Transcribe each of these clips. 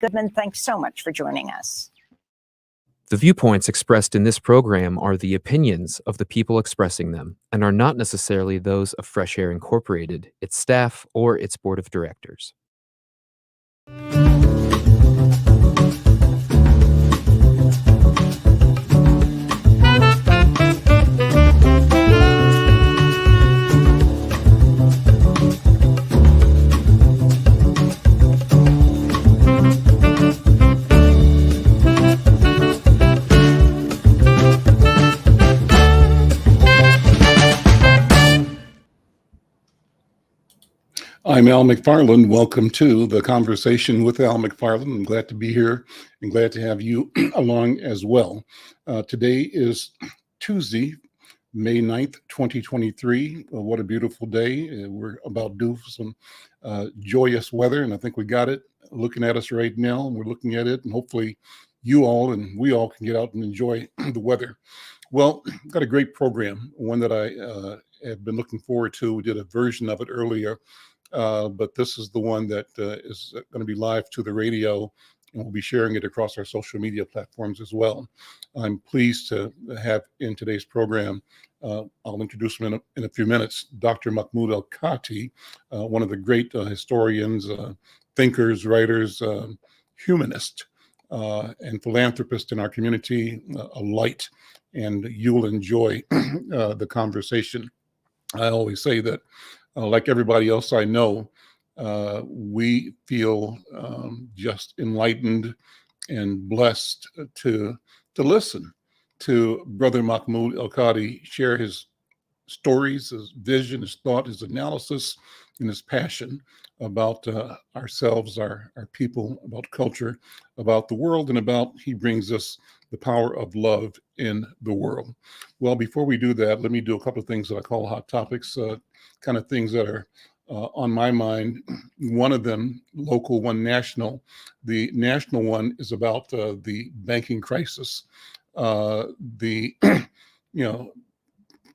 Goodman, thanks so much for joining us. The viewpoints expressed in this program are the opinions of the people expressing them and are not necessarily those of Fresh Air Incorporated, its staff, or its board of directors. I'm Al McFarlane. Welcome to the Conversation with Al McFarlane. I'm glad to be here and glad to have you along as well. Today is Tuesday, May 9th, 2023. What a beautiful day. We're about due for some joyous weather, and I think we got it looking at us right now. And we're looking at it, and hopefully you all and we all can get out and enjoy the weather. Well, got a great program, one that I have been looking forward to. We did a version of it earlier. But this is the one that is going to be live to the radio, and we'll be sharing it across our social media platforms as well. I'm pleased to have in today's program, I'll introduce him in a few minutes, Dr. Mahmoud El-Kati, one of the great historians, thinkers, writers, humanist, and philanthropist in our community, a light, and you'll enjoy the conversation. I always say that like everybody else I know, we feel just enlightened and blessed to listen to Brother Mahmoud El-Kati share his stories, his vision, his thought, his analysis, and his passion about ourselves, our people, about culture, about the world, and about he brings us the power of love in the world. Well, before we do that, let me do a couple of things that I call hot topics, kind of things that are on my mind. One of them, local, one national. The national one is about the banking crisis. The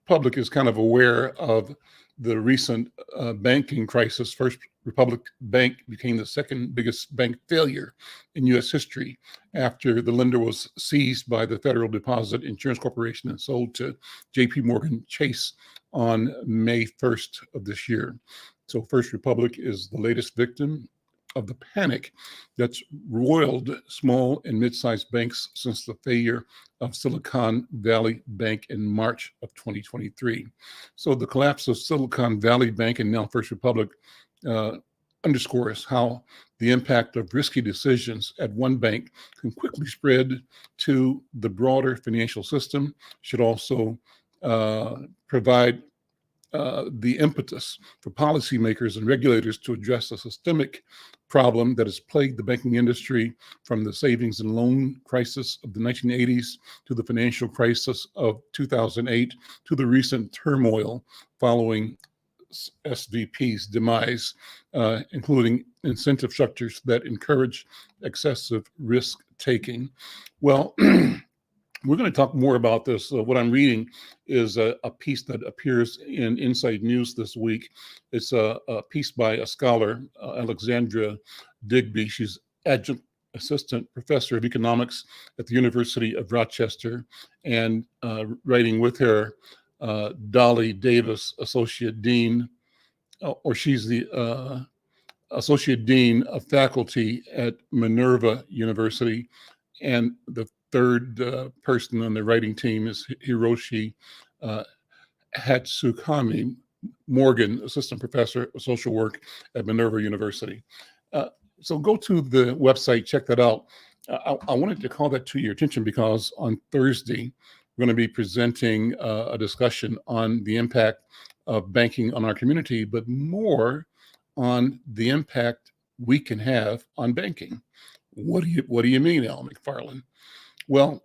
public is kind of aware of the recent banking crisis. First Republic Bank became the second biggest bank failure in U.S. history after the lender was seized by the Federal Deposit Insurance Corporation and sold to J.P. Morgan Chase on May 1st of this year. So First Republic is the latest victim of the panic that's roiled small and mid-sized banks since the failure of Silicon Valley Bank in March of 2023. So the collapse of Silicon Valley Bank and now First Republic underscores how the impact of risky decisions at one bank can quickly spread to the broader financial system. Should also provide the impetus for policymakers and regulators to address a systemic problem that has plagued the banking industry from the savings and loan crisis of the 1980s to the financial crisis of 2008 to the recent turmoil following SVP's demise, including incentive structures that encourage excessive risk taking. Well, we're going to talk more about this. What I'm reading is a piece that appears in Inside News this week. It's a piece by a scholar, Alexandra Digby. She's adjunct assistant professor of economics at the University of Rochester, and writing with her, Dolly Davis, associate dean, or she's the associate dean of faculty at Minerva University, and the third person on the writing team is Hiroshi Hatsukami Morgan, assistant professor of social work at Minerva University. So go to the website, check that out. I wanted to call that to your attention because on Thursday, we're going to be presenting a discussion on the impact of banking on our community, but more on the impact we can have on banking. What do you mean, Al McFarlane? Well,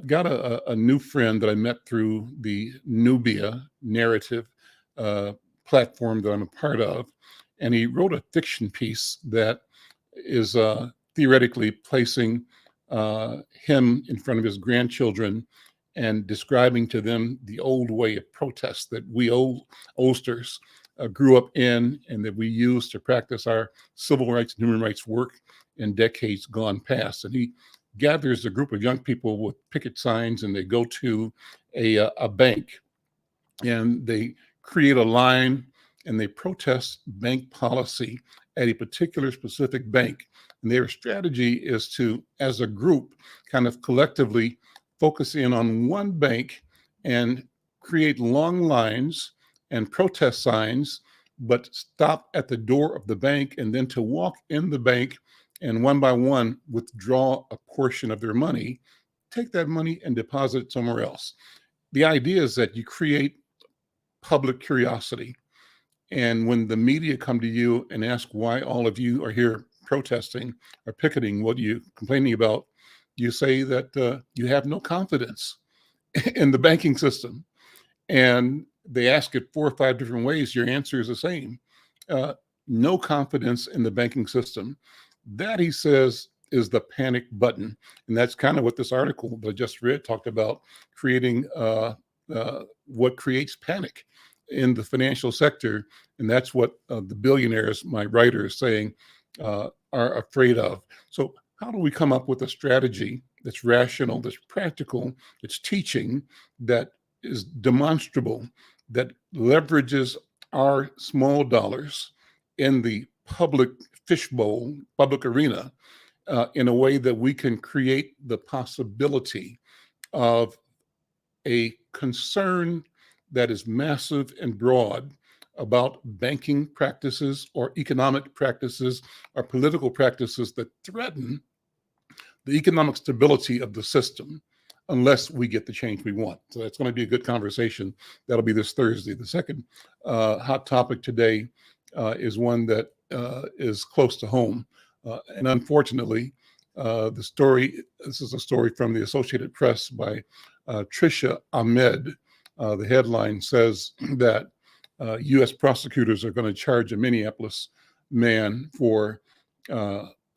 got a new friend that I met through the Nubia narrative platform that I'm a part of, and he wrote a fiction piece that is theoretically placing him in front of his grandchildren and describing to them the old way of protest that we oldsters grew up in and that we use to practice our civil rights and human rights work in decades gone past. And he gathers a group of young people with picket signs, and they go to a bank, and they create a line, and they protest bank policy at a particular specific bank. And their strategy is to, as a group, kind of collectively focus in on one bank and create long lines and protest signs, but stop at the door of the bank, and then to walk in the bank and one by one withdraw a portion of their money, take that money and deposit it somewhere else. The idea is that you create public curiosity. And when the media come to you and ask why all of you are here protesting or picketing, what are you complaining about? You say that you have no confidence in the banking system. And they ask it 4 or 5 different ways. Your answer is the same. No confidence in the banking system. That, he says, is the panic button. And that's kind of what this article that I just read talked about, creating what creates panic in the financial sector. And that's what the billionaires, my writer, is saying are afraid of. So how do we come up with a strategy that's rational, that's practical, that's teaching, that is demonstrable, that leverages our small dollars in the public fishbowl, public arena, in a way that we can create the possibility of a concern that is massive and broad about banking practices or economic practices or political practices that threaten the economic stability of the system unless we get the change we want. So that's going to be a good conversation. That'll be this Thursday. The second hot topic today is one that is close to home. And unfortunately, this is a story from the Associated Press by Trisha Ahmed. The headline says that U.S. prosecutors are going to charge a Minneapolis man for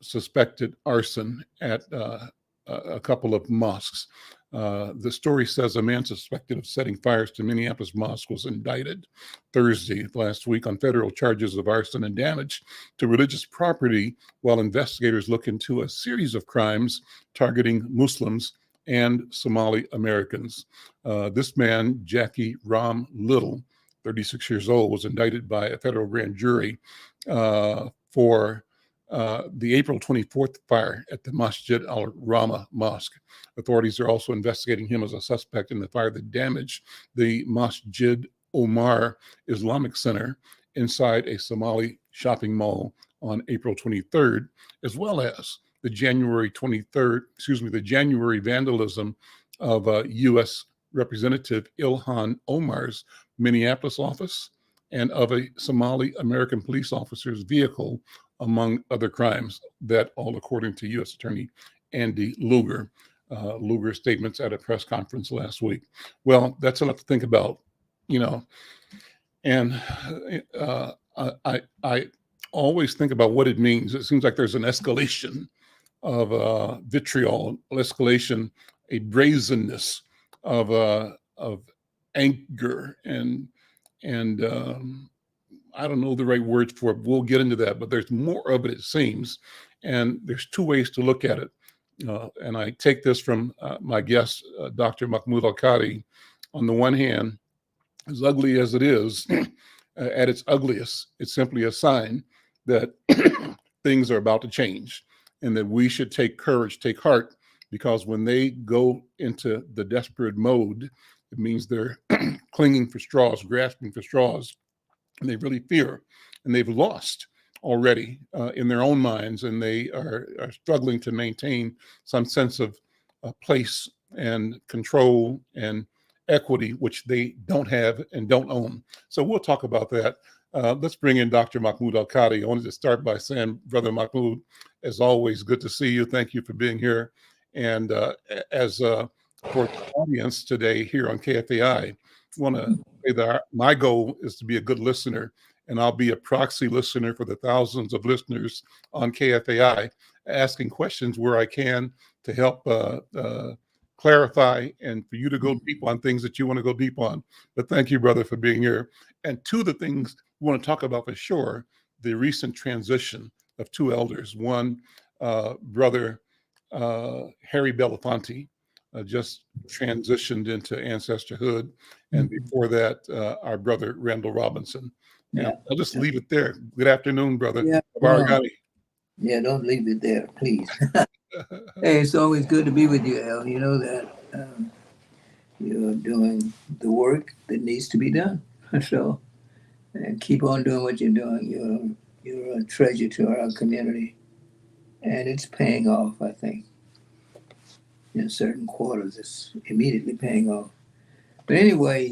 suspected arson at a couple of mosques. The story says a man suspected of setting fires to Minneapolis mosque was indicted Thursday last week on federal charges of arson and damage to religious property, while investigators look into a series of crimes targeting Muslims and Somali Americans. This man, Jackie Ram Little, 36 years old, was indicted by a federal grand jury for the April 24th fire at the Masjid al-Rahma Mosque. Authorities are also investigating him as a suspect in the fire that damaged the Masjid Omar Islamic Center inside a Somali shopping mall on April 23rd, as well as the January vandalism of U.S. Representative Ilhan Omar's Minneapolis office and of a Somali American police officer's vehicle, among other crimes. That all according to U.S. Attorney Andy Lugar. Lugar's statements at a press conference last week. Well, that's enough to think about, and I always think about what it means. It seems like there's an escalation of vitriol, escalation, a brazenness of anger and I don't know the right words for it. We'll get into that, but there's more of it, it seems. And there's 2 ways to look at it. And I take this from my guest, Dr. Mahmoud El-Kati. On the one hand, as ugly as it is, at its ugliest, it's simply a sign that things are about to change and that we should take courage, take heart, because when they go into the desperate mode, it means they're clinging for straws, grasping for straws, and they really fear, and they've lost already in their own minds, and they are struggling to maintain some sense of place and control and equity, which they don't have and don't own. So we'll talk about that. Let's bring in Dr. Mahmoud El-Kati. I wanted to start by saying, Brother Mahmoud, as always, good to see you. Thank you for being here. And as for the audience today here on KFAI, I want to say that my goal is to be a good listener, and I'll be a proxy listener for the thousands of listeners on KFAI, asking questions where I can to help clarify and for you to go deep on things that you want to go deep on. But thank you, brother, for being here. And 2 of the things we want to talk about for sure the recent transition of two elders. One, brother Harry Belafonte, just transitioned into ancestorhood, and before that, our brother Randal Robinson. And Yeah. I'll just leave it there. Good afternoon, brother. Yeah, Baragani. Yeah, don't leave it there, please. Hey, it's always good to be with you, El. You know that you're doing the work that needs to be done. So, and keep on doing what you're doing. You're a treasure to our community, and it's paying off, I think. In certain quarters, it's immediately paying off. But anyway,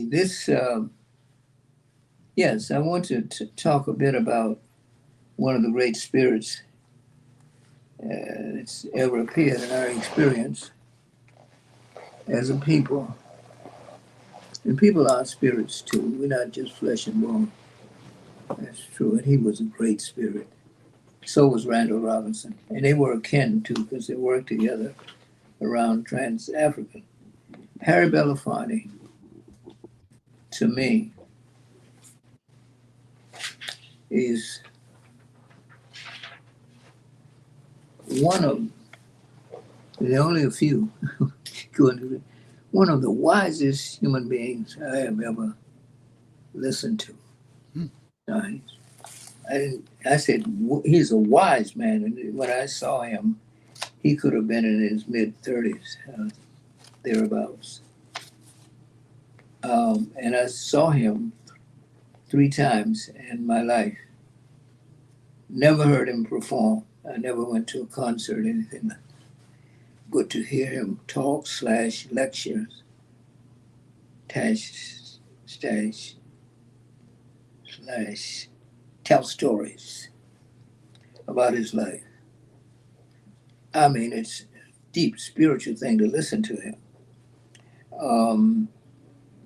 yes, I want to talk a bit about one of the great spirits that's ever appeared in our experience as a people. And people are spirits too. We're not just flesh and bone. That's true. And he was a great spirit. So was Randal Robinson. And they were akin too, because they worked together around Trans-Africa. Harry Belafonte, to me, is one of the only a few, one of the wisest human beings I have ever listened to. I said, he's a wise man. And when I saw him, he could have been in his mid-30s, thereabouts. And I saw him 3 times in my life. Never heard him perform. I never went to a concert or anything. But to hear him talk / lectures, / tell stories about his life. I mean, it's a deep spiritual thing to listen to him.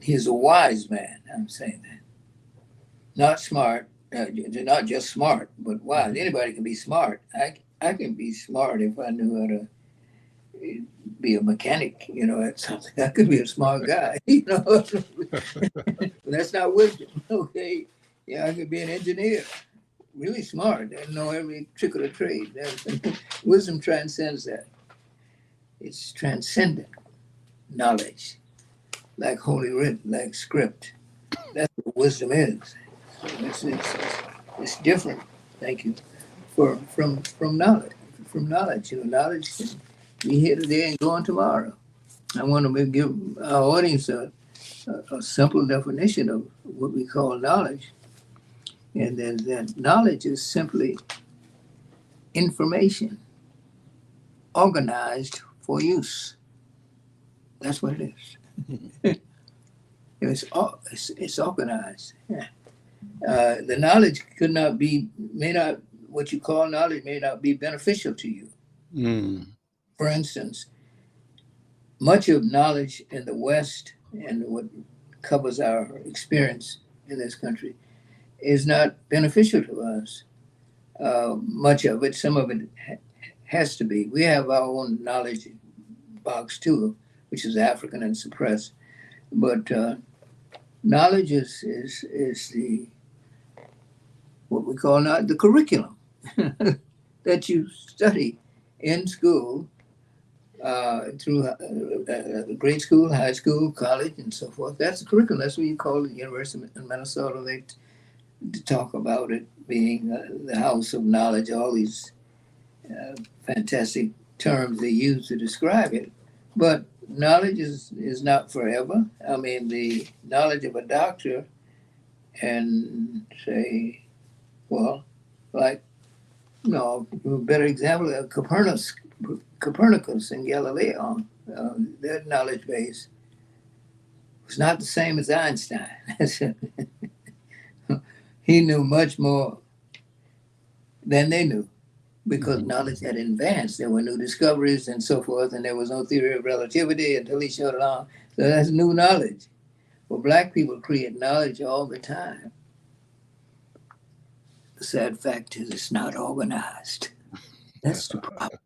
He's a wise man, I'm saying that. Not smart, not just smart, but wise. Anybody can be smart. I can be smart if I knew how to be a mechanic, at something. I could be a smart guy, But that's not wisdom, okay? Yeah, I could be an engineer, really smart, and know every trick of the trade. Wisdom transcends that. It's transcendent knowledge, like Holy Writ, like script. That's what wisdom is. It's different. Thank you. From knowledge. From knowledge, knowledge can be here today and gone tomorrow. I want to give our audience a simple definition of what we call knowledge, and then that knowledge is simply information organized for use. That's what it is. It's organized. Yeah. The knowledge what you call knowledge may not be beneficial to you. For instance, much of knowledge in the West and what covers our experience in this country is not beneficial to us. Much of it, some of it has to be. We have our own knowledge box too, which is African and suppressed. But knowledge is the what we call now the curriculum that you study in school, through grade school, high school, college, and so forth. That's the curriculum. That's what you call the University of Minnesota. They talk about it being the house of knowledge, all these fantastic terms they use to describe it. But knowledge is not forever. I mean, the knowledge of a doctor and say, well, like, a better example of Copernicus and Galileo, their knowledge base was not the same as Einstein. He knew much more than they knew because knowledge had advanced. There were new discoveries and so forth, and there was no theory of relativity until he showed it on. So that's new knowledge. Well, Black people create knowledge all the time. The sad fact is it's not organized. That's the problem.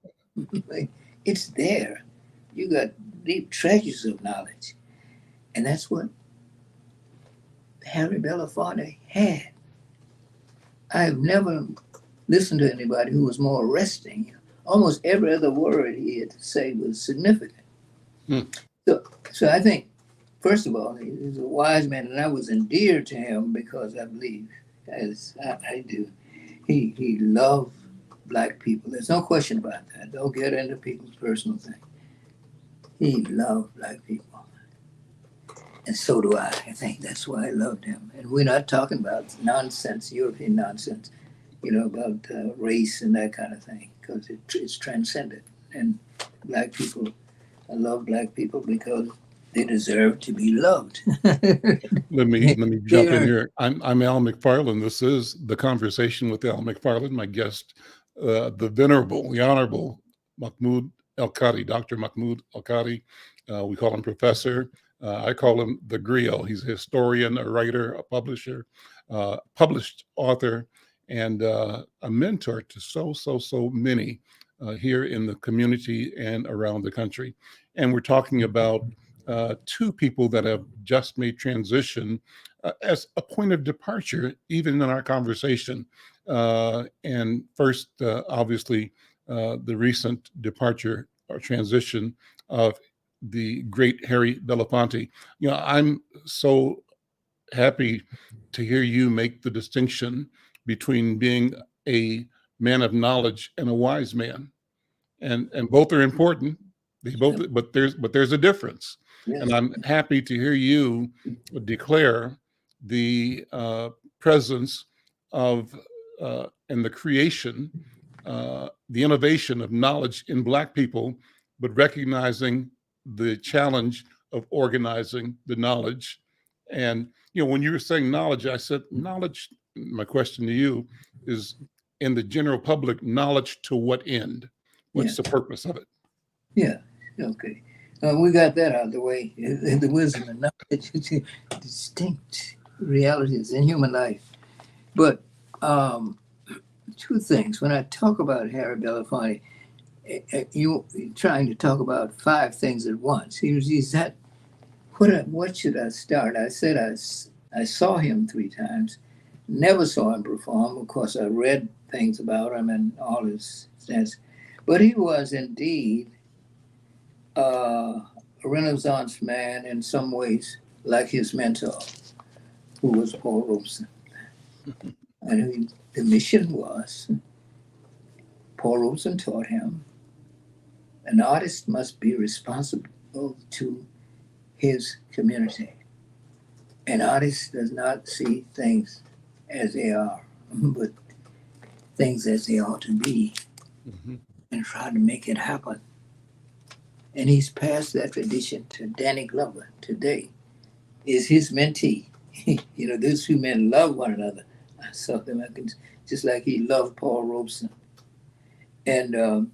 It's there. You got deep treasures of knowledge. And that's what Harry Belafonte had. I have never listened to anybody who was more arresting. Almost every other word he had to say was significant. Hmm. So I think, first of all, he was a wise man, and I was endeared to him because I believe, as I do, he loved Black people. There's no question about that. Don't get into people's personal thing. He loved Black people. And so do I. I think that's why I loved him. And we're not talking about nonsense, European nonsense, about race and that kind of thing, because it's transcendent. And Black people, I love Black people because they deserve to be loved. Let me jump in here. I'm Al McFarlane. This is The Conversation with Al McFarlane. My guest, the venerable, the honorable Mahmoud El-Kati, Dr. Mahmoud El-Kati. We call him Professor. I call him the griot. He's a historian, a writer, a publisher, published author, and a mentor to so many here in the community and around the country. And we're talking about two people that have just made transition as a point of departure, even in our conversation. And first, obviously, the recent departure or transition of the great Harry Belafonte. I'm so happy to hear you make the distinction between being a man of knowledge and a wise man, and both are important. They both, but there's a difference. Yes. And I'm happy to hear you declare the presence of and the creation, the innovation of knowledge in Black people, but recognizing the challenge of organizing the knowledge. And when you were saying knowledge, I said knowledge. My question to you is, in the general public, knowledge to what end? What's the purpose of it? Yeah. Okay. We got that out of the way. The wisdom and knowledge, distinct realities in human life. But two things. When I talk about Harry Belafonte, you trying to talk about five things at once. He's that. What should I start? I said I saw him 3 times. Never saw him perform. Of course, I read things about him and all his stats. But he was indeed a Renaissance man in some ways, like his mentor, who was Paul Robeson. And the mission was, Paul Robeson taught him, an artist must be responsible to his community. An artist does not see things as they are, but things as they ought to be, and try to make it happen. And he's passed that tradition to Danny Glover today, is his mentee. Those two men love one another. I saw them, just like he loved Paul Robeson. And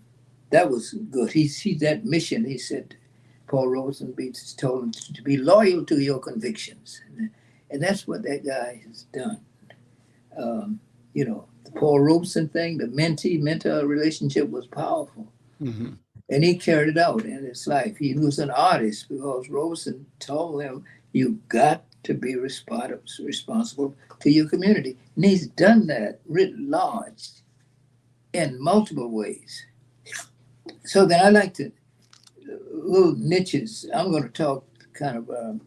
that was good. He sees that mission. He said, Paul Robeson told him to be loyal to your convictions. And that's what that guy has done. The Paul Robeson thing, the mentee-mentor relationship was powerful. Mm-hmm. And he carried it out in his life. He was an artist because Robeson told him, you got to be responsible to your community. And he's done that writ large in multiple ways. So then I like to, little niches. I'm going to talk kind of,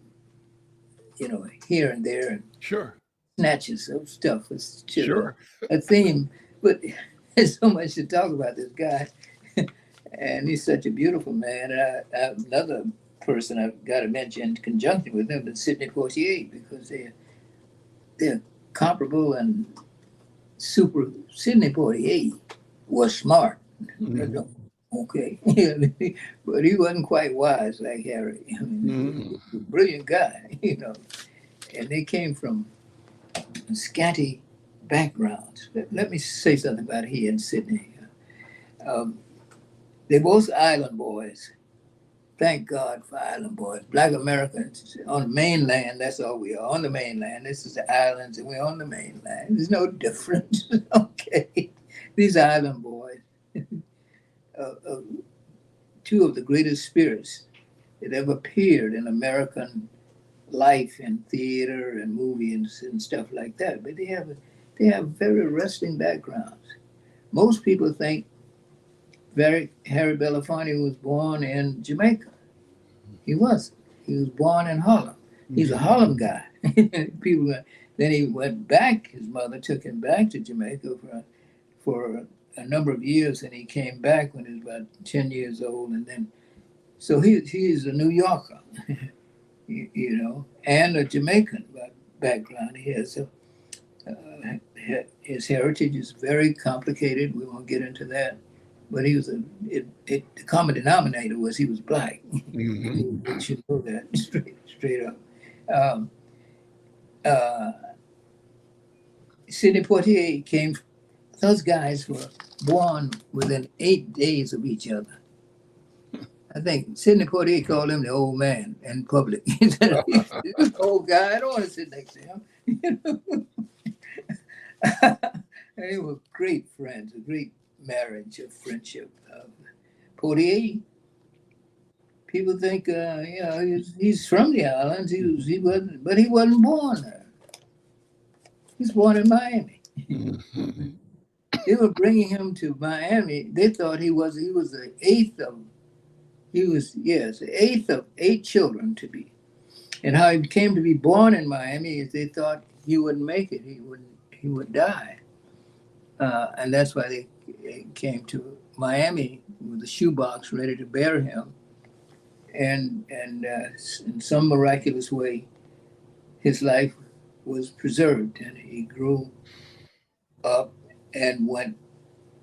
here and there, and Sure. snatches of stuff. It's Sure. a theme, but there's so much to talk about this guy. And he's such a beautiful man. And another person I've got to mention in conjunction with him is Sidney Poitier, because they're comparable and super. Sidney Poitier was smart. Mm-hmm. Okay. But he wasn't quite wise like Harry. I mean, he was a brilliant guy, And they came from scanty backgrounds. Let me say something about he and Sidney. They're both island boys. Thank God for island boys. Black Americans on the mainland, that's all we are. On the mainland. This is the islands, and we're on the mainland. There's no difference. Okay. These island boys. Two of the greatest spirits that ever appeared in American life and theater and movies and stuff like that. But they have They have very arresting backgrounds. Most people think Harry Belafonte was born in Jamaica. He wasn't. He was born in Harlem. He's a Harlem guy. Then he went back. His mother took him back to Jamaica for a number of years, and he came back when he was about 10 years old. And then, so he's a New Yorker, you know, and a Jamaican background. He has his heritage is very complicated. We won't get into that. But he was the common denominator was he was black. You should know that straight up. Sidney Poitier came. Those guys were born within 8 days of each other. I think Sidney Poitier called him the old man in public. He said, "This old guy, I don't want to sit next to him." You know? And they were great friends, a great marriage of friendship. Poitier, people think, you know, he's from the islands. He wasn't born there. He's born in Miami. They were bringing him to Miami. They thought he was the eighth of 8 children to be. And how he came to be born in Miami is they thought he wouldn't make it. He would die. And that's why they came to Miami with a shoebox ready to bury him. And in some miraculous way, his life was preserved, and he grew up and went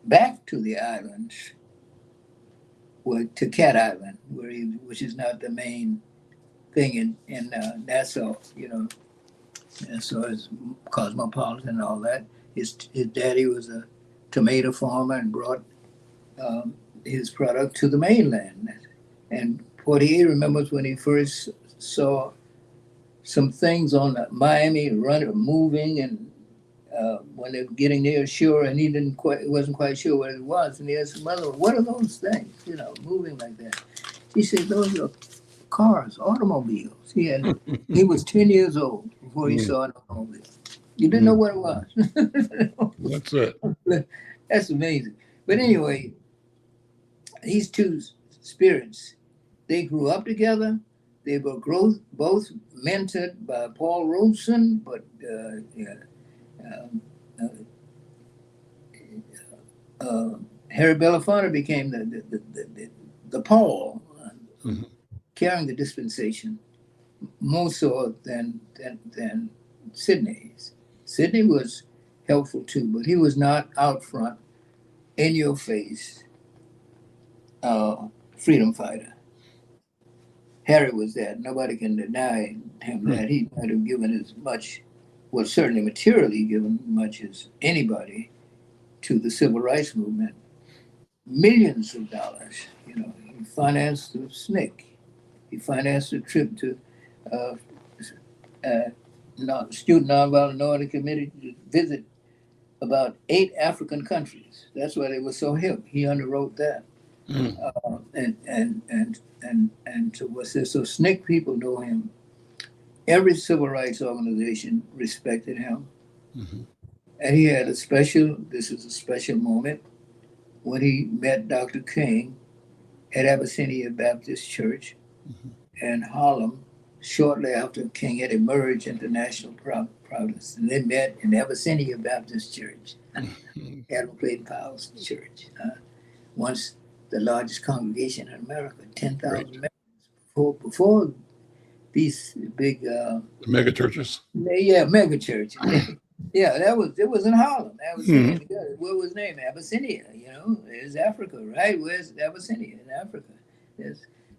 back to the islands, to Cat Island, which is not the main thing in Nassau. You know, Nassau is cosmopolitan and all that. His daddy was a tomato farmer and brought his product to the mainland. And Poitier remembers when he first saw some things on the Miami moving, and when they were getting near shore, and he wasn't quite sure what it was. And he asked his mother, "What are those things, you know, moving like that?" He said, "Those are cars, automobiles." He was 10 years old before he saw an automobile. You didn't know what it was. That's it. That's amazing. But anyway, these two spirits, they grew up together. They were both mentored by Paul Robeson, but Harry Belafonte became the Paul, carrying the dispensation more so than Sidney's. Sidney was helpful too, but he was not out front, in your face, freedom fighter. Harry was that. Nobody can deny him that. He might have given as much, well, certainly materially given much as anybody to the civil rights movement. Millions of dollars, you know. He financed the SNCC. He financed a trip to Student Nonviolent Minority Committee to visit about 8 African countries. That's why they were so hip. He underwrote that. And so what's this? So SNCC people know him. Every civil rights organization respected him. And he had this is a special moment when he met Dr. King at Abyssinia Baptist Church in Harlem, shortly after King had emerged into national providence. And they met in Abyssinia Baptist Church, Admiral Clayton Powell's church. Once the largest congregation in America, 10,000 members, before these big mega churches. Yeah, mega churches. Yeah, it was in Harlem. Abyssinia. What was his name? Abyssinia, you know, it's Africa, right? Where's Abyssinia in Africa?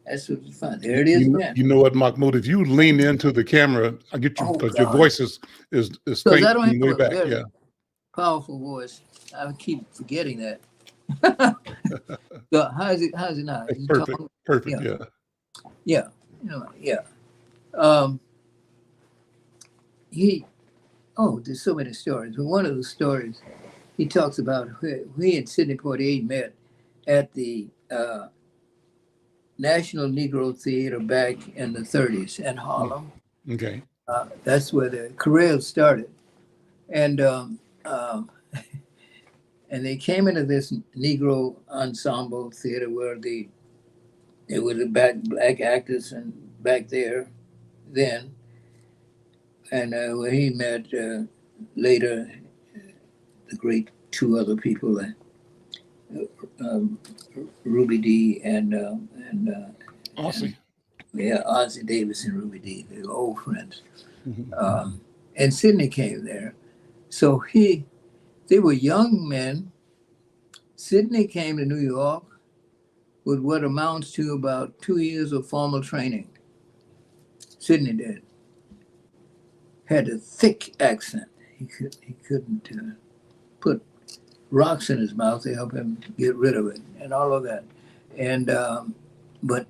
That's what was fun. There it is again. You know what, Mahmoud? If you lean into the camera, I get you because your voice is faint I don't have way a back. very powerful voice. I keep forgetting that. So how's it now? It's perfect. Yeah. You know, yeah. There's so many stories. But one of the stories he talks about, he and Sidney Poitier met at the National Negro Theater back in the 30s in Harlem. Okay. That's where their career started. And um, and they came into this Negro ensemble theater where there were the black actors and back there then, and where he met later the great two other people, um, Ruby Dee Aussie. yeah, Ozzie Davis and Ruby Dee. They were old friends. Mhm. And Sidney came there. So they were young men. Sidney came to New York with what amounts to about 2 years of formal training. Sidney did. Had a thick accent. He couldn't put rocks in his mouth to help him get rid of it and all of that. And but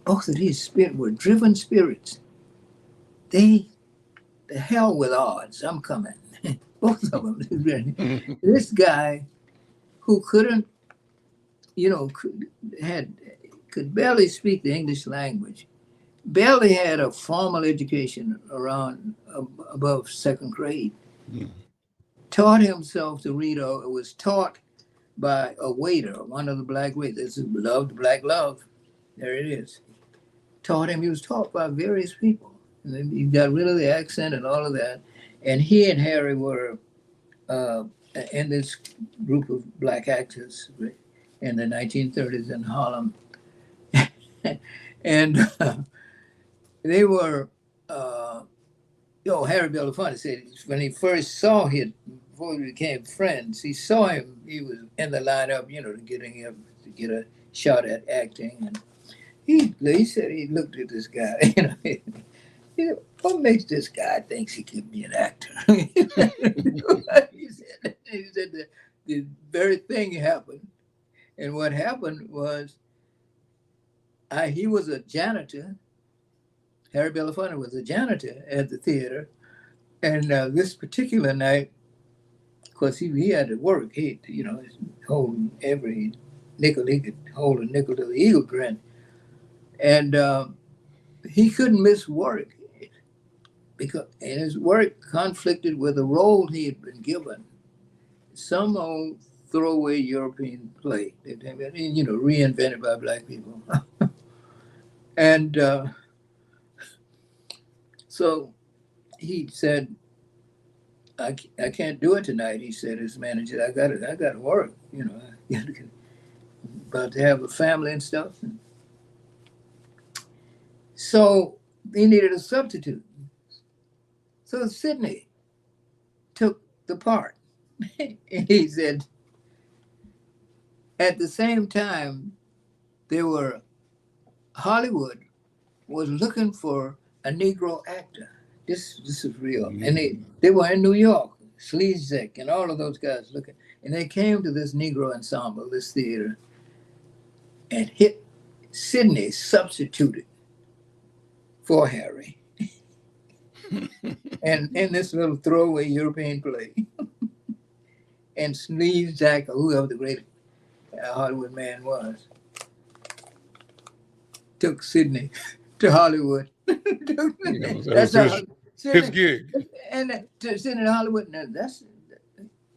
both of these were driven spirits. The hell with odds. I'm coming. Both of them. This guy who couldn't, could barely speak the English language, barely had a formal education around above second grade, taught himself to read, or was taught by a waiter, one of the black waiters, loved black love. There it is. He was taught by various people. And then he got rid of the accent and all of that. And he and Harry were in this group of black actors in the 1930s in Harlem. And they were, Harry Belafonte said when he first saw him, before we became friends, he saw him, he was in the lineup, to get a shot at acting. And he said he looked at this guy, he said, what makes this guy thinks he can be an actor? he said the very thing happened. And what happened was he was a janitor. Harry Belafonte was a janitor at the theater. And this particular night, of course, he had to work. He, hold every nickel. He could hold a nickel to the eagle grin. And he couldn't miss work and his work conflicted with a role he had been given. Some old throwaway European play, reinvented by black people. And so he said, I can't do it tonight. He said, his manager, I got to work, about to have a family and stuff. So he needed a substitute. So Sidney took the part. And he said, at the same time, Hollywood was looking for a Negro actor. This is real. Mm-hmm. And they were in New York, Sleezek and all of those guys looking. And they came to this Negro ensemble, this theater, and Sidney substituted for Harry. And in this little throwaway European play. And Sleezek, or whoever the great Hollywood man was, took Sidney to Hollywood. That's his gig. And to Sidney to Hollywood. Now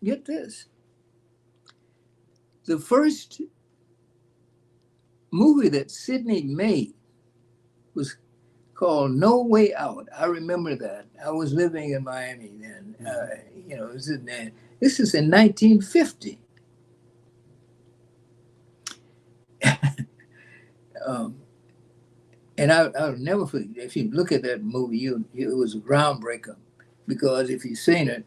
get this. The first movie that Sidney made was called No Way Out. I remember that. I was living in Miami then. It was in there. This is in 1950. And I'll never forget, if you look at that movie, it was a groundbreaker, because if you've seen it,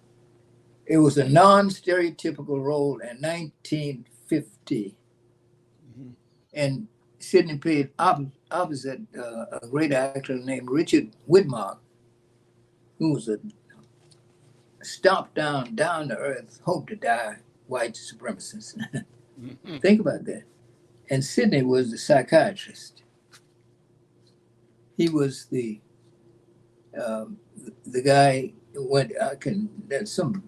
it was a non-stereotypical role in 1950. Mm-hmm. And Sidney played opposite a great actor named Richard Widmark, who was a stomped down to earth, hope to die white supremacist. Mm-hmm. Think about that. And Sidney was the psychiatrist. He was the guy who went. There's some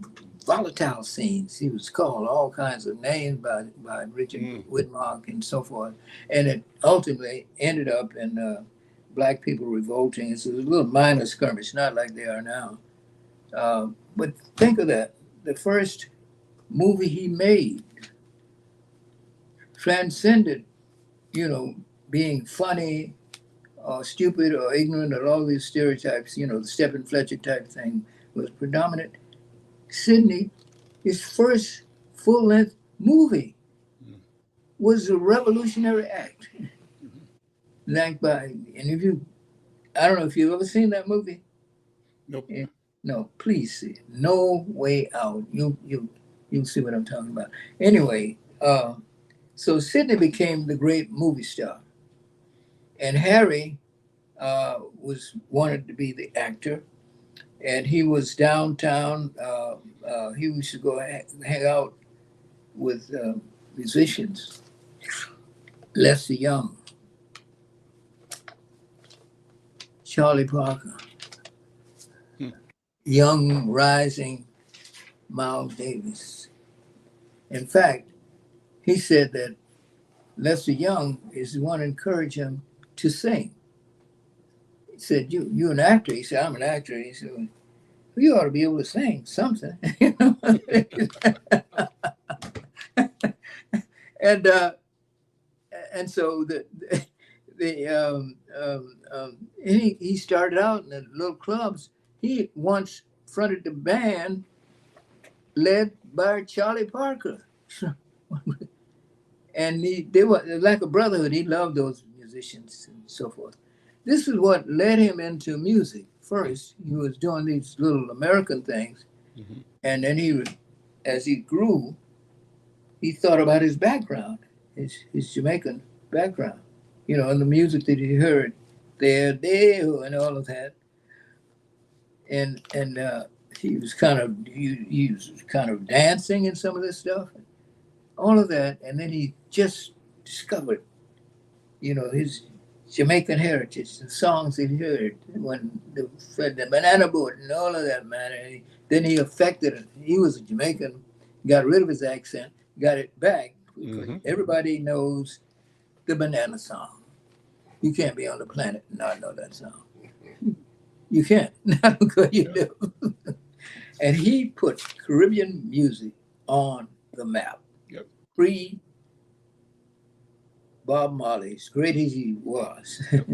volatile scenes. He was called all kinds of names by Richard Widmark and so forth, and it ultimately ended up in black people revolting. It's a little minor skirmish, not like they are now. But think of that. the first movie he made transcended, being funny or stupid or ignorant or all these stereotypes, the Stephen Fletcher type thing was predominant. Sidney, his first full-length movie was a revolutionary act. Like I don't know if you've ever seen that movie. Nope. No, please see it. No Way Out. You'll see what I'm talking about. Anyway, so Sidney became the great movie star, and Harry wanted to be the actor, and he was downtown. He used to go hang out with musicians. Lester Young, Charlie Parker, young rising Miles Davis. In fact, he said that Lester Young is the one who encouraged him to sing. He said, "You an actor?" He said, "I'm an actor." He said, "Well, you ought to be able to sing something." And so he started out in the little clubs. He once fronted the band led by Charlie Parker. And they were like a brotherhood. He loved those musicians and so forth. This is what led him into music. First, he was doing these little American things. Mm-hmm. And then as he grew, he thought about his background, his Jamaican background, and the music that he heard there, and all of that. And he was kind of dancing in some of this stuff, all of that. And then he just discovered, his Jamaican heritage, the songs he heard when the banana boat and all of that, man. And then he affected it. He was a Jamaican, got rid of his accent, got it back. Mm-hmm. Everybody knows the banana song. You can't be on the planet and not know that song. You can't. Not because you do. And he put Caribbean music on the map. Yep. Pre Bob Marley, as great as he was. Yep.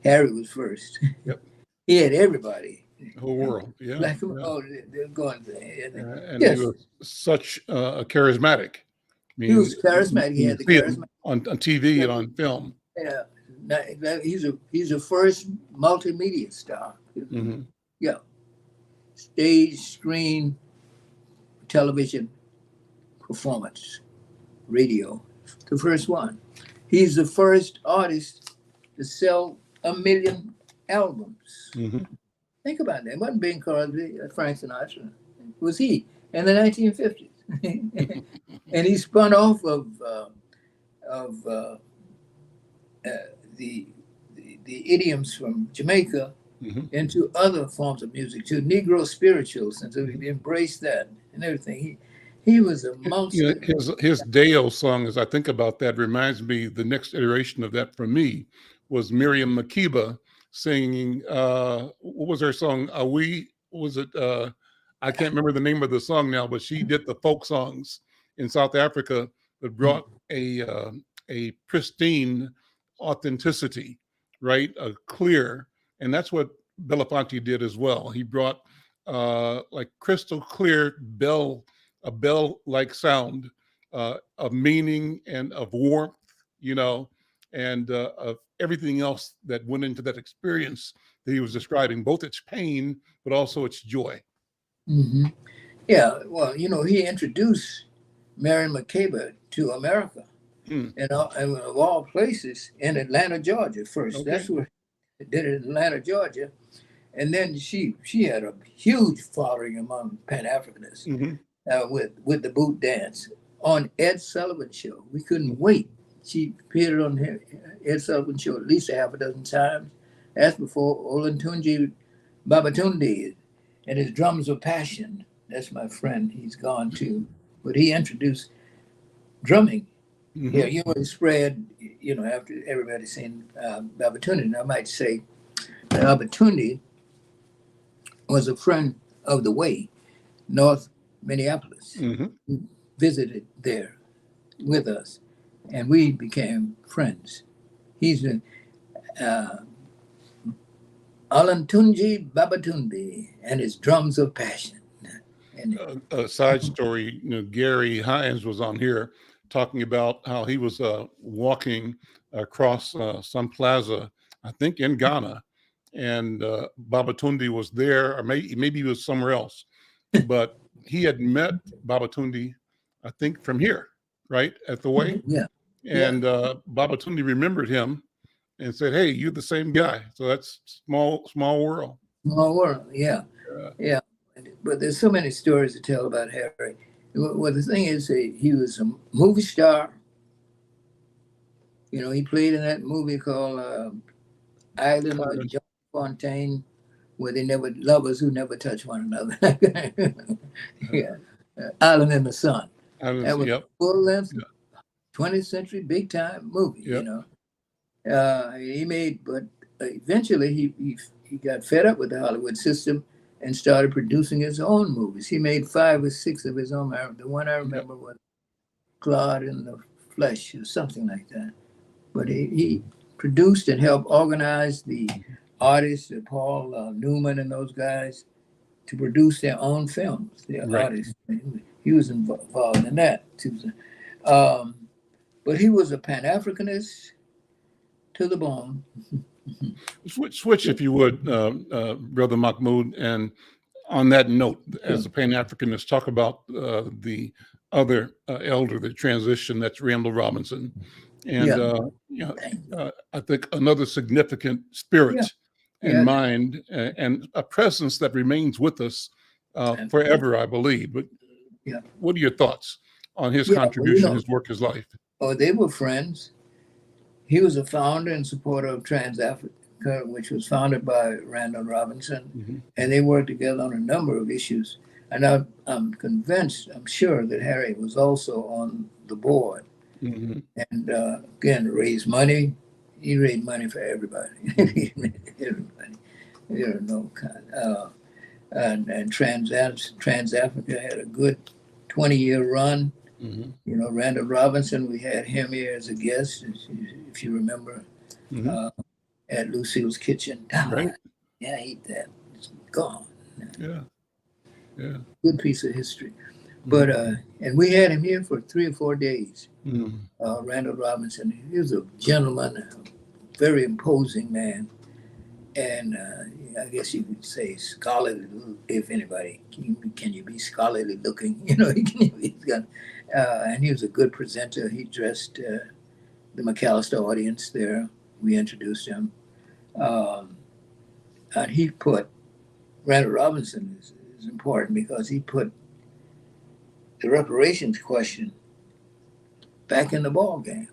Harry was first. Yep. He had everybody. The whole world. Yeah. Like, yeah. Oh, they're going there. And yes. He was such a charismatic. I mean, he was charismatic. He had the charisma on TV and on film. Yeah. He's a first multimedia star. Mm-hmm. Yeah. Stage, screen, television, performance, radio. The first one. He's the first artist to sell 1 million albums. Mm-hmm. Think about that. It wasn't Bing Crosby, Frank Sinatra. It was he in the 1950s. And he spun off of the idioms from Jamaica into other forms of music, to Negro spirituals, and so he embraced that and everything. He was a monster. His Deo song, as I think about that, reminds me, the next iteration of that for me was Miriam Makeba singing, what was her song? Was it, I can't remember the name of the song now, but she did the folk songs in South Africa that brought a pristine authenticity, right? A clear, and that's what Belafonte did as well. He brought like crystal clear a bell-like sound of meaning and of warmth, and of everything else that went into that experience that he was describing, both its pain, but also its joy. Mm-hmm. Yeah, well, he introduced Miriam Makeba to America, and of all places, in Atlanta, Georgia first. Okay. That's where they did it, in Atlanta, Georgia. And then she had a huge following among Pan-Africanists with the boot dance on Ed Sullivan Show. We couldn't wait. She appeared on Ed Sullivan Show at least 6 times. That's before Olatunji Babatunde and his Drums of Passion. That's my friend. He's gone too. But he introduced drumming. Yeah, spread, after everybody's seen Babatunde. And I might say Babatunde was a friend of the way, North Minneapolis, Mhm. who visited there with us, and we became friends. He's a Alantunji Babatunde and his drums of passion. And A side story, Gary Hines was on here talking about how he was walking across some plaza, I think in Ghana, and Babatunde was there, or maybe he was somewhere else, but he had met Babatunde, I think, from here, right, at the way. yeah, And Babatunde remembered him and said, "Hey, you're the same guy." So that's small world. small world. Yeah, yeah. But there's so many stories to tell about Harry. Well, the thing is, he was a movie star. You know, he played in that movie called Island with John Fontaine, where they never lovers who never touch one another. Yeah, Island in the Sun. That was a full length, 20th century big time movie. Yep. You know, he made, but eventually he got fed up with the Hollywood system and started producing his own movies. He made 5 or 6 of his own. The one I remember was Claude in the Flesh or something like that. But he produced and helped organize the artists, Paul Newman and those guys, to produce their own films, their artists. He was involved in that too. But he was a Pan-Africanist to the bone. Switch, if you would, Brother Mahmoud. And on that note, as a Pan-Africanist, talk about the other elder that transitioned, that's Randal Robinson. And I think another significant spirit and mind and a presence that remains with us forever, I believe. But what are your thoughts on his contribution, his work, his life? Oh, they were friends. He was a founder and supporter of Trans-Africa, which was founded by Randal Robinson, and they worked together on a number of issues. And I'm convinced, I'm sure that Harry was also on the board. And again, raise money. He raised money for everybody. Everybody. You know, and Trans-Africa had a good 20-year run. You know, Randal Robinson, we had him here as a guest, if you remember, at Lucille's Kitchen. Right. Yeah, eat that. It's gone. Yeah. Good piece of history. But and we had him here for 3 or 4 days. Randal Robinson. He was a gentleman, a very imposing man, and I guess you could say scholarly. If anybody can you be scholarly looking? You know, he's got. And he was a good presenter. He dressed the McAllister audience there. We introduced him, and he put Randal Robinson is important because he put the reparations question back in the ball game.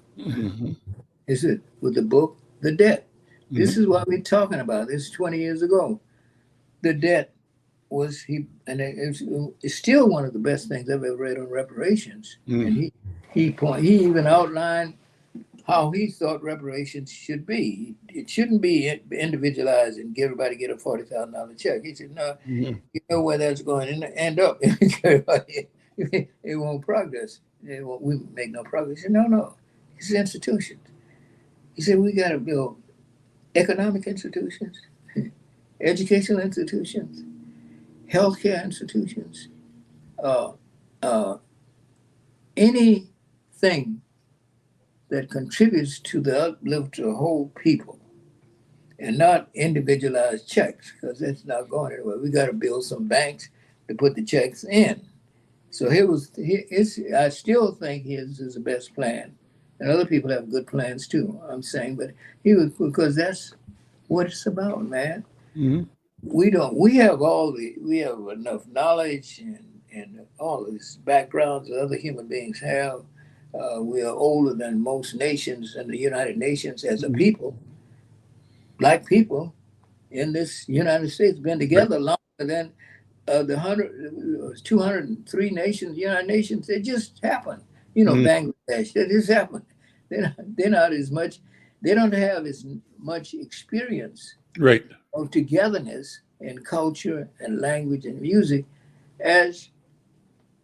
Is it with the book, The Debt? This is what we're talking about. This is 20 years ago. The debt was and it's still one of the best things I've ever read on reparations. And he even outlined how he thought reparations should be. It shouldn't be individualized and everybody get a $40,000 check. He said, no, you know where that's going to end up. It won't progress. We make no progress. He said, no. It's institutions. He said, we got to build economic institutions, educational institutions, healthcare institutions, anything that contributes to the uplift of the whole people and not individualized checks, because that's not going anywhere. We got to build some banks to put the checks in. So I still think his is the best plan. And other people have good plans too, I'm saying, but because that's what it's about, man. We have enough knowledge and all of this backgrounds that other human beings have. We are older than most nations in the United Nations as a people. Black people in this United States been together longer than the 203 nations, United Nations. It just happened. You know, Bangladesh, that just happened. They're not as much, they don't have as much experience of togetherness in culture and language and music as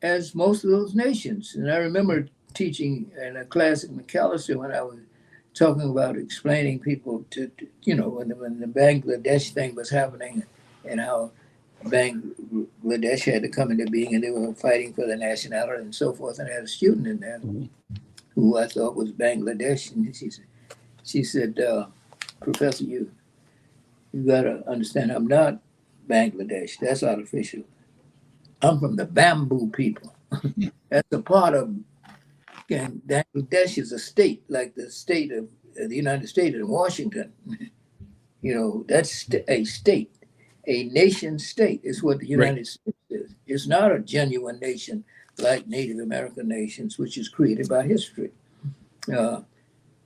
as most of those nations. And I remember teaching in a class at McAllister when I was talking about explaining people to when the Bangladesh thing was happening and how Bangladesh had to come into being and they were fighting for the nationality and so forth. And I had a student in there who I thought was Bangladesh. And she said, Professor, you got to understand, I'm not Bangladesh. That's artificial. I'm from the bamboo people. That's a part of, again, Bangladesh is a state, like the state of the United States in Washington. That's a state. A nation state is what the United States is. It's not a genuine nation like Native American nations, which is created by history.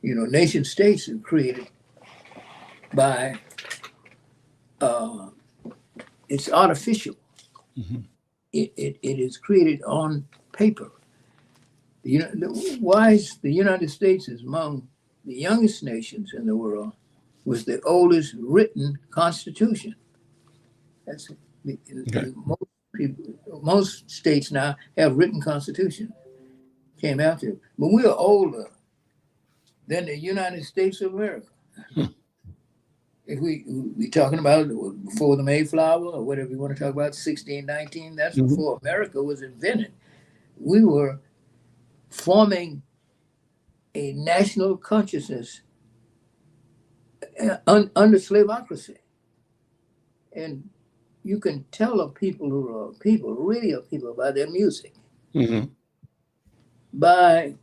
Nation states are created by, it's artificial. It is created on paper. Why the United States is among the youngest nations in the world with the oldest written constitution. That's most states now have written constitution. Came after it. But we are older than the United States of America. If we talking about before the Mayflower or whatever you want to talk about, 1619, that's before America was invented. We were forming a national consciousness under slaveocracy. And you can tell of people who are people, really are people, by their music. By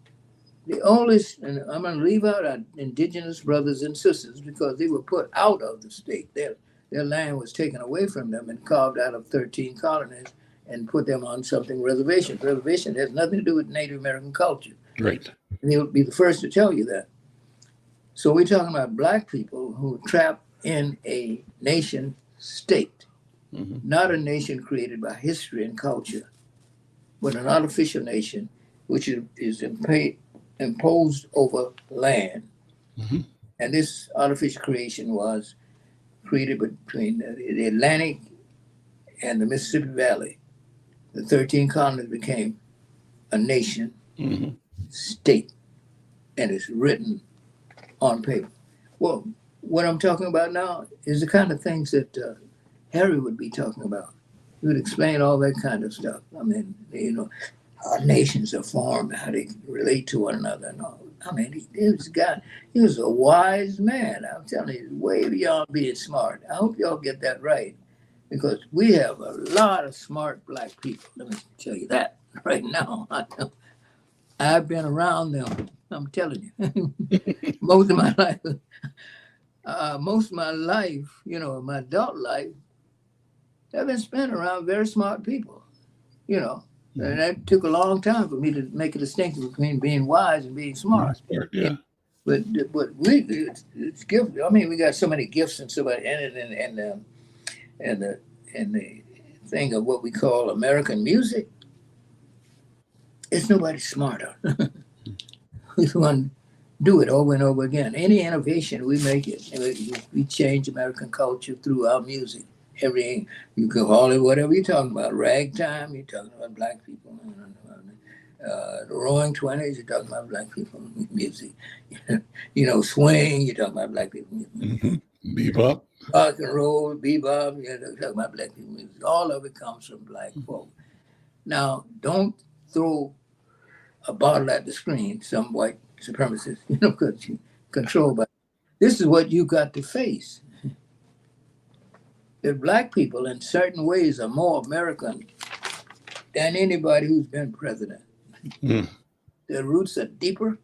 the oldest, and I'm going to leave out our indigenous brothers and sisters because they were put out of the state. Their land was taken away from them and carved out of 13 colonies and put them on something reservation. Reservation has nothing to do with Native American culture. Right. And they'll be the first to tell you that. So we're talking about Black people who are trapped in a nation state, not a nation created by history and culture, but an artificial nation which is imposed over land. And this artificial creation was created between the Atlantic and the Mississippi Valley. The 13 colonies became a nation state, and it's written on paper. Well, what I'm talking about now is the kind of things that Harry would be talking about. He would explain all that kind of stuff. I mean, how nations are formed, how they relate to one another and all. I mean, he was a wise man. I'm telling you, way beyond being smart. I hope y'all get that right, because we have a lot of smart Black people. Let me tell you that right now. I've been around them. I'm telling you, most of my life, my adult life, I've been spent around very smart people, And that took a long time for me to make a distinction between being wise and being smart. Yeah. But it's gift. I mean, we got so many gifts and so much, and the thing of what we call American music. It's nobody smarter. We want to do it over and over again. Any innovation, we make it. We change American culture through our music. Everything, you can call it whatever you're talking about. Ragtime, you're talking about Black people. The Roaring Twenties, you're talking about Black people music. Swing, you're talking about Black people music. Bebop. Rock and roll, bebop, you're talking about Black people music. All of it comes from Black folk. Now, don't throw a bottle at the screen, some white supremacists, because you control by. This is what you got to face. That Black people in certain ways are more American than anybody who's been president. Their roots are deeper.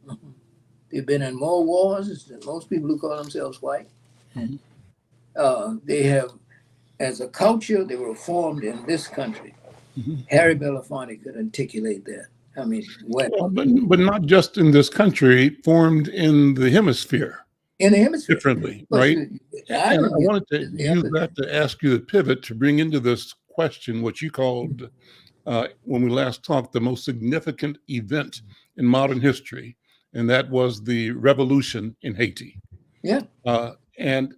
They've been in more wars than most people who call themselves white. They have, as a culture, they were formed in this country. Harry Belafonte could articulate that. I mean, but not just in this country, formed in the hemisphere. In the hemisphere. Differently, right? And I wanted to use that to ask you the pivot to bring into this question what you called, when we last talked, the most significant event in modern history, and that was the revolution in Haiti. Yeah. And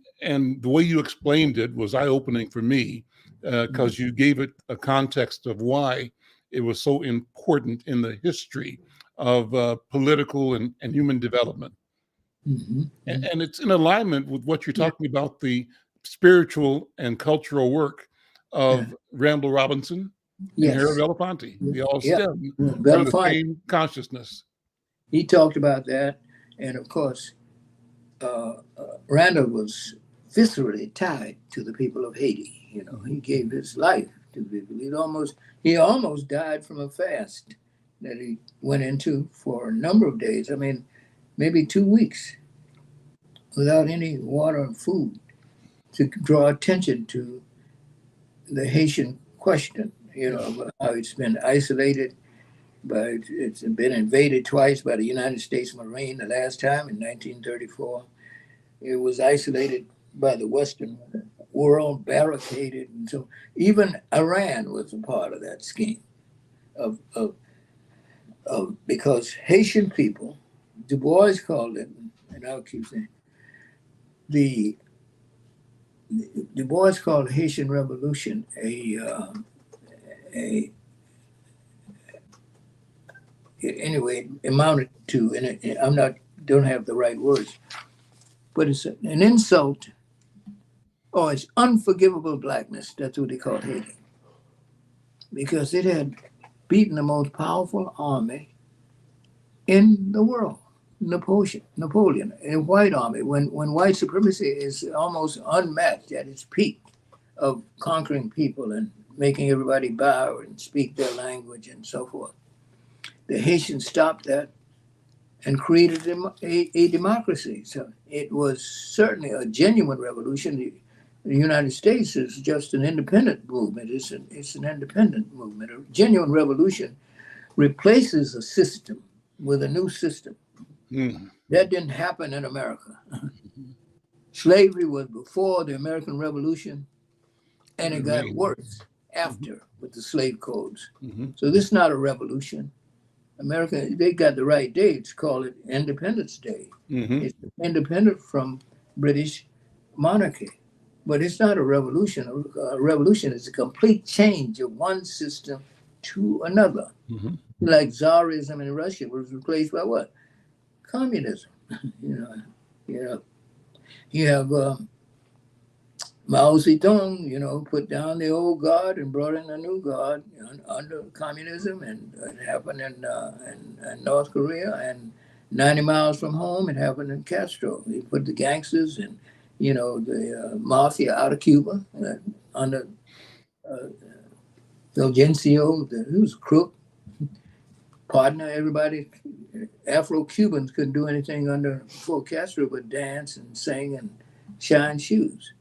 the way you explained it was eye-opening for me, because you gave it a context of why it was so important in the history of political and human development. Mm-hmm. And it's in alignment with what you're talking about, the spiritual and cultural work of Randall Robinson and Harry Belafonte. They all stem from the same consciousness. He talked about that. And of course, Randall was viscerally tied to the people of Haiti. You know, he gave his life to the people. He almost died from a fast that he went into for a number of days. I mean, maybe 2 weeks without any water and food, to draw attention to the Haitian question, you know, how it's been isolated, it's been invaded twice by the United States Marine. The last time in 1934, it was isolated by the Western world, barricaded, and so even Iran was a part of that scheme of because Haitian people, Du Bois called it, and I'll keep saying, Du Bois called the Haitian Revolution anyway, amounted to, and don't have the right words, but it's an insult, or it's unforgivable blackness. That's what they called Haiti, because it had beaten the most powerful army in the world, Napoleon, a white army. When white supremacy is almost unmatched at its peak of conquering people and making everybody bow and speak their language and so forth, the Haitians stopped that and created a democracy. So it was certainly a genuine revolution. The United States is just an independent movement. It's an independent movement. A genuine revolution replaces a system with a new system. That didn't happen in America. Slavery was before the American Revolution, and it got worse after with the slave codes. So this is not a revolution. America, they got the right dates, call it Independence Day. It's independent from British monarchy. But it's not a revolution. A revolution is a complete change of one system to another. Like Tsarism in Russia was replaced by what? Communism. You have Mao Zedong, put down the old guard and brought in a new guard under communism, and it happened in North Korea, and 90 miles from home, it happened in Castro. He put the gangsters and the mafia out of Cuba under Fulgencio, who was a crook, partner, everybody. Afro-Cubans couldn't do anything before Castro but dance and sing and shine shoes.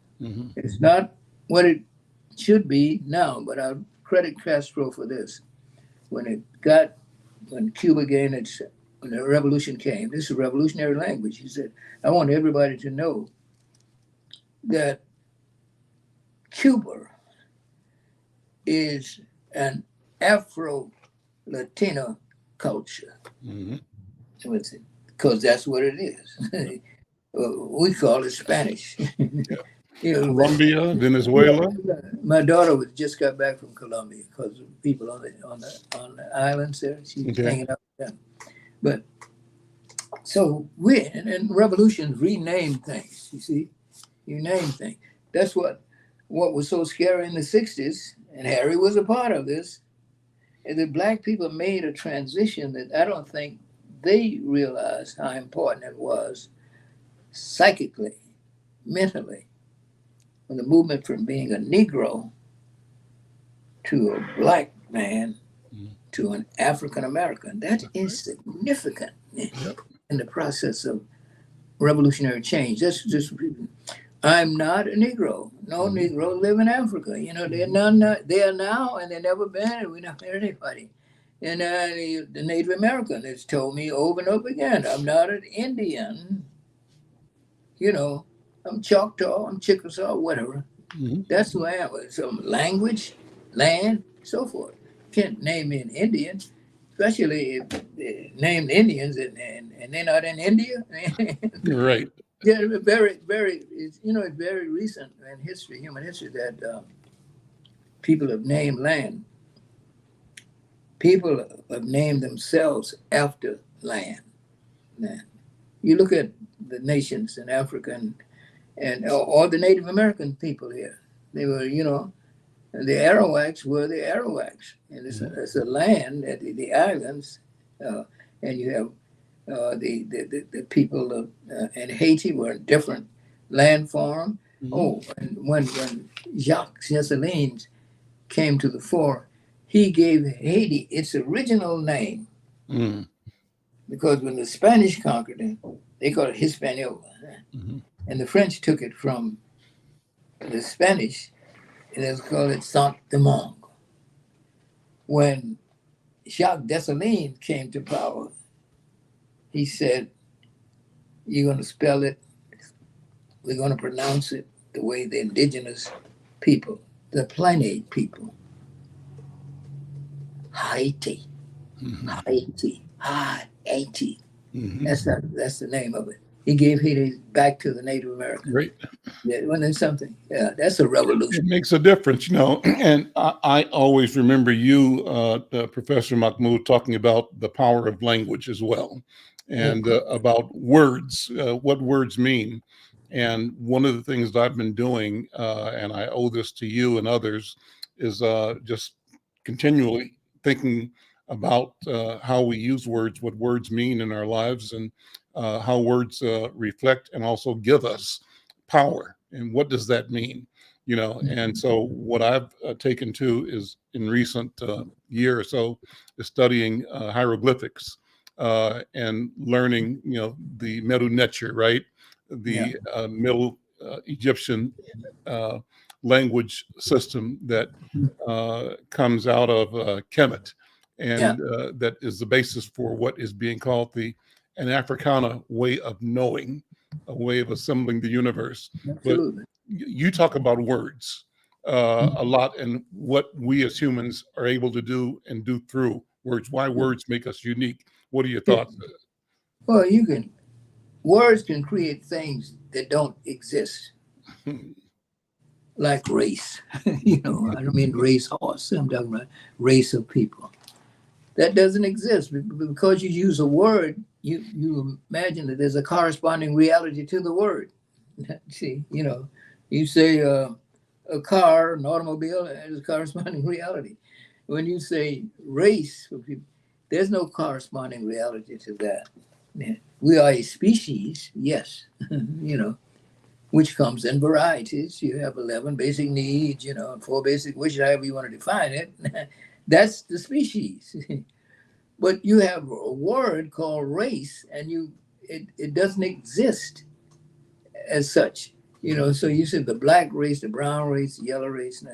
It's not what it should be now, but I credit Castro for this. When Cuba gained when the revolution came, this is revolutionary language. He said, I want everybody to know that Cuba is an Afro-Latino culture. Because that's what it is. We call it Spanish. Colombia, Venezuela. My daughter just got back from Colombia because of people on the islands there. She's hanging out with them. But so and revolutions rename things. You see, you name things. That's what was so scary in the 60s, and Harry was a part of this. And the Black people made a transition that I don't think they realized how important it was psychically, mentally, when the movement from being a Negro to a Black man to an African American. That is significant in the process of revolutionary change. That's just, I'm not a Negro. No Negro live in Africa. They're now, and they've never been, and we don't hear anybody. And the Native American has told me over and over again, I'm not an Indian. I'm Choctaw, I'm Chickasaw, whatever. That's who I am. Some language, land, so forth. Can't name me an Indian, especially if they're named Indians and they're not in India. Right. Yeah, very, very, it's very recent in history, human history, that people have named land People have named themselves after land. Now, you look at the nations in Africa or the Native American people here. They were, the Arawaks were the Arawaks, and it's a land at the islands, and you have the people in Haiti were a different landform. Oh, and when Jacques Dessalines came to the fore, he gave Haiti its original name. Because when the Spanish conquered it, they called it Hispaniola. And the French took it from the Spanish, and they called it Saint-Domingue. When Jacques Dessalines came to power, he said, you're going to spell it, we're going to pronounce it the way the indigenous people, the Plainate people, Haiti, Haiti, Haiti. That's the name of it. He gave Haiti back to the Native Americans. Great. Yeah, wasn't it something? Yeah, that's a revolution. It makes a difference, and I always remember you, Professor Mahmoud, talking about the power of language as well, and about words, what words mean. And one of the things that I've been doing, and I owe this to you and others, is just continually thinking about how we use words, what words mean in our lives, and how words reflect and also give us power. And what does that mean? And so what I've taken to is in recent year or so is studying hieroglyphics and learning, the Medu Neter, right? The Middle Egyptian language system that comes out of Kemet, and that is the basis for what is being called an Africana way of knowing, a way of assembling the universe. Absolutely. But you talk about words a lot, and what we as humans are able to do and do through words, why words make us unique. What are your thoughts? Well, words can create things that don't exist. Like race. I don't mean race horse. I'm talking about race of people. That doesn't exist. Because you use a word, you imagine that there's a corresponding reality to the word. See, you say a car, an automobile, there's a corresponding reality. When you say race, there's no corresponding reality to that. We are a species, yes, which comes in varieties. You have 11 basic needs, 4 basic wishes, however you want to define it. That's the species. But you have a word called race, and it doesn't exist as such. So you said the black race, the brown race, the yellow race,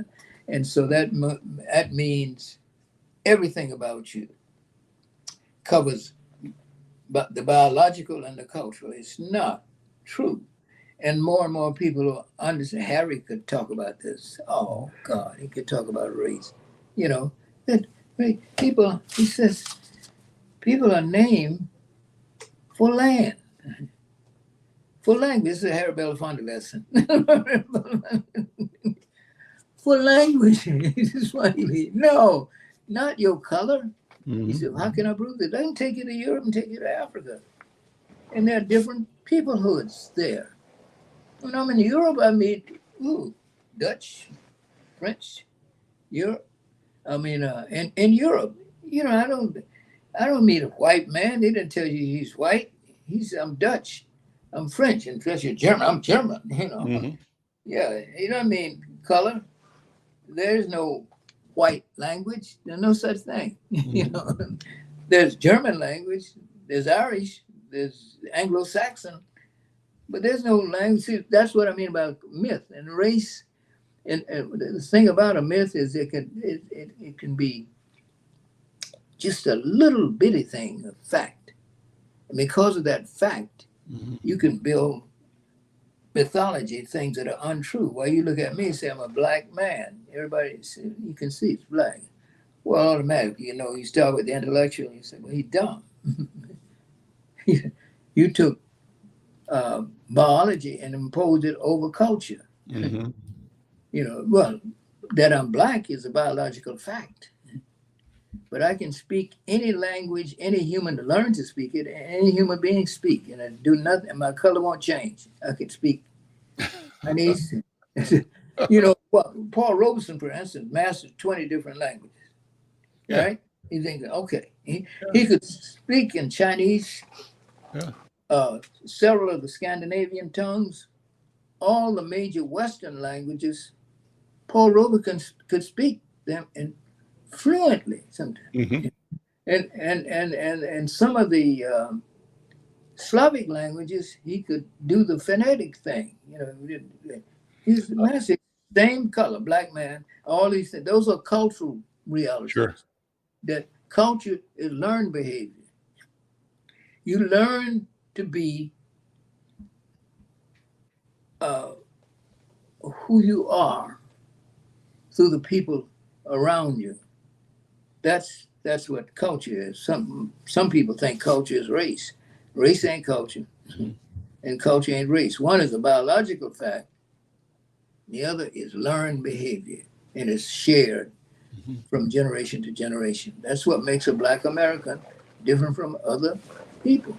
and so that means everything about you covers but the biological and the cultural. It's not true. And more people understand. Harry could talk about this. Oh God, he could talk about race. That people, he says, people are named for land. For language. This is a Harry Belafonte lesson. For language. This is why no, not your color. He said, how can I prove that? I can take you to Europe and take you to Africa. And there are different peoplehoods there. When I'm in Europe, I meet Dutch, French, Europe. I mean, in Europe, I don't meet a white man. They didn't tell you he's white. I'm Dutch. I'm French. And unless you're German, I'm German. Yeah, what I mean? Color. There's no white language. There's no such thing. There's German language. There's Irish. There's Anglo-Saxon. But there's no language. See, that's what I mean about myth and race. And the thing about a myth is it can be just a little bitty thing, a fact. And because of that fact, you can build mythology, things that are untrue. Why you look at me and say I'm a black man. Everybody, you can see it's black. Well, automatically, you start with the intellectual, you say, well, he's dumb. You took biology and imposed it over culture. Well, that I'm black is a biological fact. but I can speak any language any human learn to speak it, any human being speak, and I do nothing, and my color won't change. I could speak Chinese. You know, Paul Robeson, for instance, mastered 20 different languages. Yeah. Right? You think, okay, he could speak in Chinese, several of the Scandinavian tongues, all the major Western languages. Paul Robeson could speak them in fluently sometimes. Mm-hmm. And some of the Slavic languages, he could do the phonetic thing. You know, he's massive, same color, black man. All these things. Those are cultural realities. Sure. That culture is learned behavior. You learn to be who you are through the people around you. That's what culture is. Some people think culture is race. Race ain't culture, and culture ain't race. One is a biological fact. The other is learned behavior, and it's shared from generation to generation. That's what makes a Black American different from other people.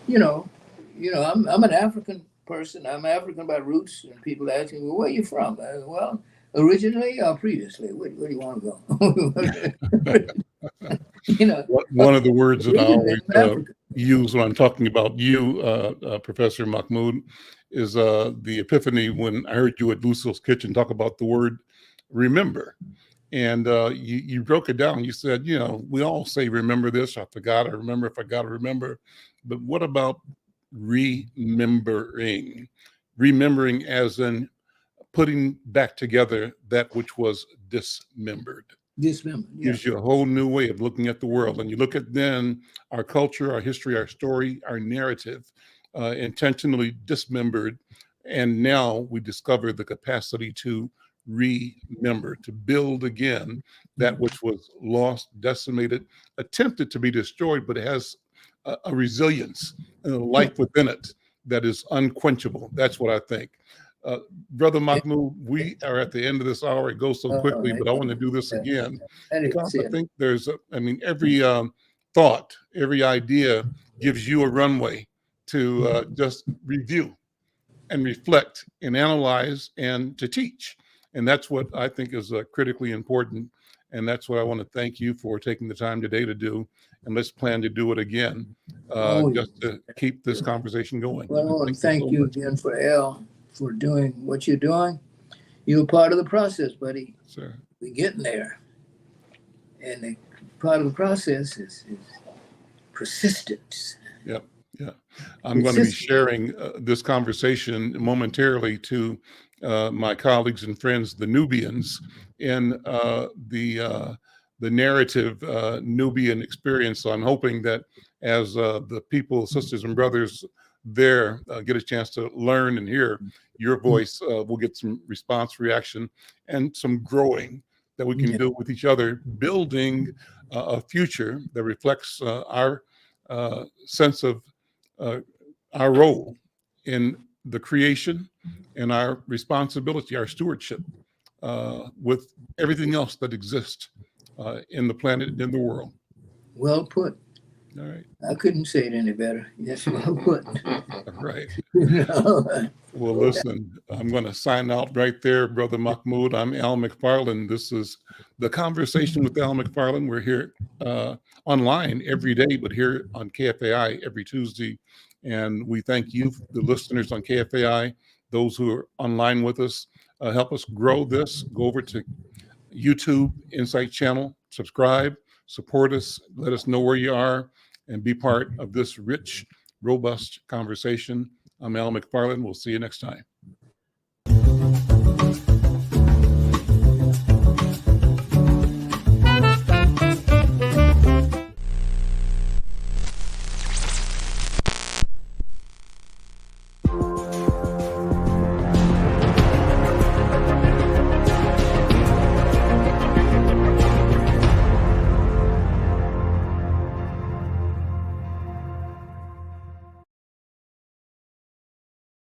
You know, I'm an African person. I'm African by roots, and people ask me, well, where are you from? Well, originally or previously? Where do you want to go? You know, one of the words that I always use when I'm talking about you, Professor Mahmoud, is the epiphany when I heard you at Lucille's Kitchen talk about the word remember. And you broke it down. You said, you know, we all say, remember this, I forgot, I remember, if I got to remember. But what about remembering? Remembering as in putting back together that which was dismembered. Dismembered, yeah. Gives you a whole new way of looking at the world. And you look at then our culture, our history, our story, our narrative, intentionally dismembered. And now we discover the capacity to remember, to build again that which was lost, decimated, attempted to be destroyed, but it has a resilience and a life within it that is unquenchable. That's what I think. Brother Mahmoud, we are at the end of this hour. It goes so quickly, but I want to do this again because I think there's, every thought, every idea gives you a runway to just review and reflect and analyze and to teach. And that's what I think is critically important. And that's what I want to thank you for taking the time today to do. And let's plan to do it again, just to keep this conversation going. Well, I want to thank you again for for doing what you're doing. You're part of the process, buddy. Sir. We're getting there. And the part of the process is persistence. Yep. Yeah. I'm going to be sharing this conversation momentarily to my colleagues and friends, the Nubians, in the narrative Nubian experience. So I'm hoping that as the people, sisters and brothers there get a chance to learn and hear your voice, we'll get some response, reaction, and some growing that we can do with each other, building a future that reflects our sense of our role in the creation and our responsibility, our stewardship with everything else that exists in the planet and in the world. Well put. All right. I couldn't say it any better. Yes, well put. Right. Well, listen, I'm going to sign out right there, Brother Mahmoud. I'm Al McFarlane. This is The Conversation with Al McFarlane. We're here online every day, but here on KFAI every Tuesday. And we thank you, the listeners on KFAI, those who are online with us. Help us grow this. Go over to YouTube Insight channel, subscribe, support us, let us know where you are, and be part of this rich, robust conversation. I'm Al McFarlane. We'll see you next time.